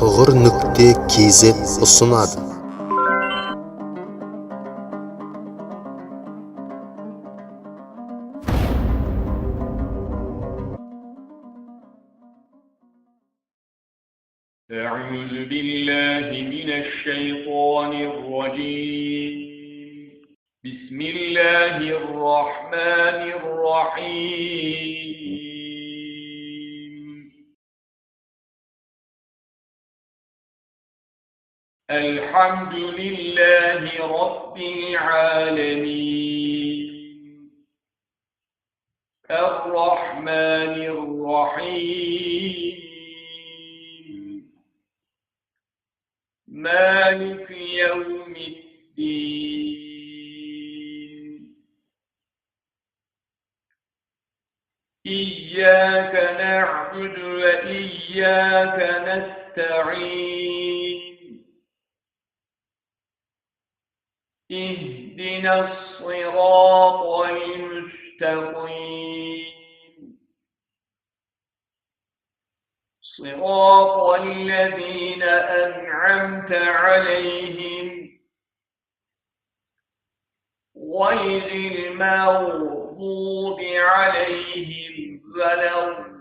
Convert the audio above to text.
toğır.kz sunadi. أعوذ بالله من الشيطان الرجيم. بسم الله الرحمن الرحيم. الحمد لله رب العالمين. الرحمن الرحيم. مالك يوم الدين. إياك نعبد وإياك نستعين. اهدنا الصراط المستقيم. صراط الذين أنعمت عليهم غير المغضوب عليهم ولا الضالين.